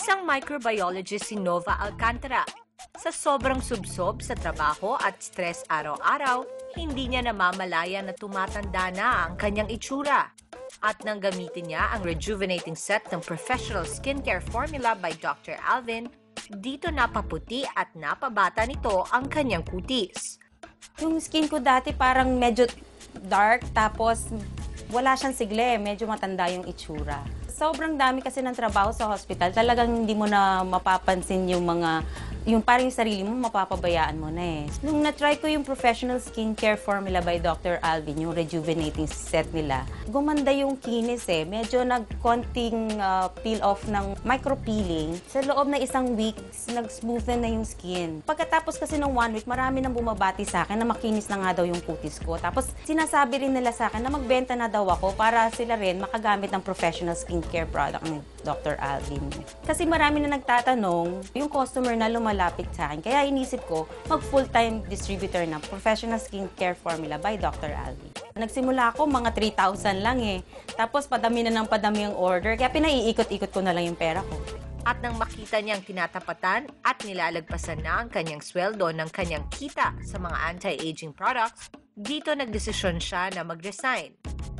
Isang microbiologist si Nova Alcantara. Sa sobrang subsob sa trabaho at stress araw-araw, hindi niya namamalaya na tumatanda na ang kanyang itsura. At nang gamitin niya ang rejuvenating set ng professional skincare formula by Dr. Alvin, dito napaputi at napabata nito ang kanyang kutis. Yung skin ko dati parang medyo dark, tapos wala siyang sigle, medyo matanda yung itsura. Sobrang dami kasi ng trabaho sa hospital, talagang hindi mo na mapapansin yung parang yung sarili mo, mapapabayaan mo na eh. Nung na-try ko yung professional skincare formula by Dr. Alvin, yung rejuvenating set nila, gumanda yung kinis eh. Medyo nag-konting peel off ng micro-peeling. Sa loob na isang week, nag-smoothen na yung skin. Pagkatapos kasi ng 1 week, marami nang bumabati sa akin na makinis na nga daw yung kutis ko. Tapos sinasabi rin nila sa akin na magbenta na daw ako para sila rin makagamit ng professional skincare product ni Dr. Alvin. Kasi marami na nagtatanong, yung customer na lumalapit sa akin. Kaya inisip ko, mag-full-time distributor ng professional skincare formula by Dr. Alvin. Nagsimula ako, mga 3,000 lang eh. Tapos padami na ng padami ang order, kaya pinaiikot-ikot ko na lang yung pera ko. At nang makita niyang tinatapatan at nilalagpasan na ang kanyang sweldo ng kanyang kita sa mga anti-aging products, dito nagdesisyon siya na mag-resign.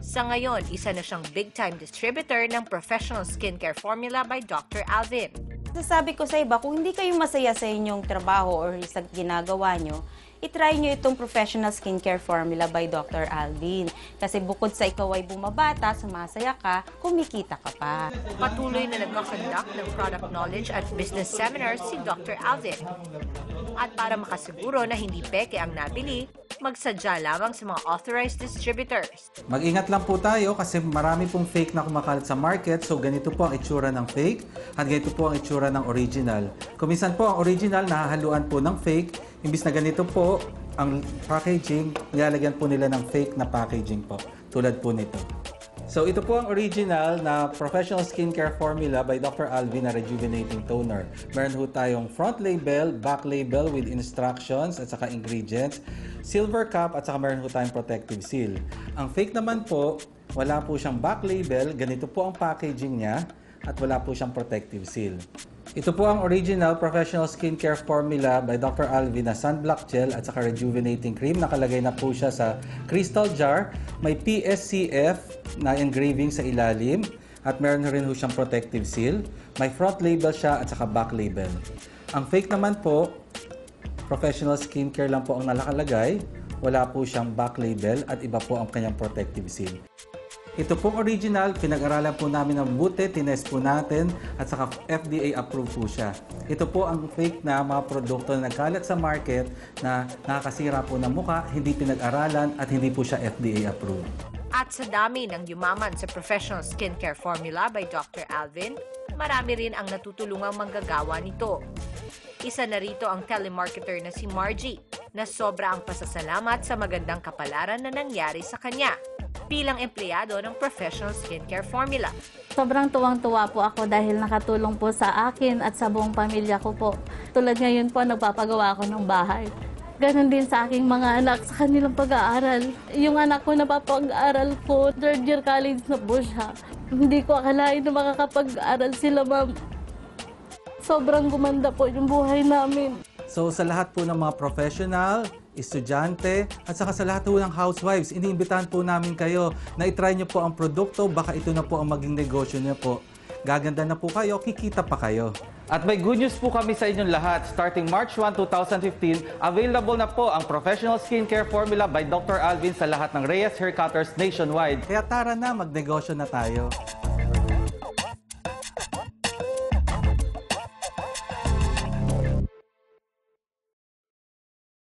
Sa ngayon, isa na siyang big-time distributor ng professional skincare formula by Dr. Alvin. Sasabi ko sa iba, kung hindi kayo masaya sa inyong trabaho or sa ginagawa nyo, itry nyo itong professional skincare formula by Dr. Alvin. Kasi bukod sa ikaw ay bumabata, sumasaya ka, kumikita ka pa. Patuloy na nagkakandak ng product knowledge at business seminars si Dr. Alvin. At para makasiguro na hindi peke ang nabili, magsadya lamang sa mga authorized distributors. Mag-ingat lang po tayo kasi marami pong fake na kumakalat sa market. So ganito po ang itsura ng fake at ganito po ang itsura ng original. Kuminsan po ang original nahahaluan po ng fake. Imbis na ganito po ang packaging, nilalagyan po nila ng fake na packaging po. Tulad po nito. So ito po ang original na professional skincare formula by Dr. Alvin na rejuvenating toner. Meron po tayong front label, back label with instructions at saka ingredients, silver cap at saka meron po tayong protective seal. Ang fake naman po, wala po siyang back label, ganito po ang packaging niya at wala po siyang protective seal. Ito po ang original professional skincare formula by Dr. Alvin na sunblock gel at saka rejuvenating cream. Nakalagay na po siya sa crystal jar. May PSCF na engraving sa ilalim at meron rin po siyang protective seal. May front label siya at saka back label. Ang fake naman po, professional skincare lang po ang nakalagay. Wala po siyang back label at iba po ang kanyang protective seal. Ito pong original, pinag-aralan po namin ng mabuti, tinest po natin at saka FDA approved po siya. Ito po ang fake na mga produkto na nagkalat sa market na nakakasira po ng mukha, hindi pinag-aralan at hindi po siya FDA approved. At sa dami ng yumaman sa professional skincare formula by Dr. Alvin, marami rin ang natutulungang manggagawa nito. Isa na rito ang telemarketer na si Margie, na sobra ang pasasalamat sa magandang kapalaran na nangyari sa kanya bilang empleyado ng professional skincare formula. Sobrang tuwang-tuwa po ako dahil nakatulong po sa akin at sa buong pamilya ko po. Tulad ngayon po, nagpapagawa ako ng bahay. Ganon din sa aking mga anak sa kanilang pag-aaral. Yung anak ko napapag-aaral po, 3rd year college na po siya. Hindi ko akalain na makakapag-aaral sila, ma'am. Sobrang gumanda po yung buhay namin. So sa lahat po ng mga professional, estudyante, at saka sa lahat po ng housewives, iniimbitahan po namin kayo na itry nyo po ang produkto, baka ito na po ang maging negosyo nyo po. Gaganda na po kayo, kikita pa kayo. At may good news po kami sa inyong lahat. Starting March 1, 2015, available na po ang professional skincare formula by Dr. Alvin sa lahat ng Reyes Hair Cutters nationwide. Kaya tara na, magnegosyo na tayo.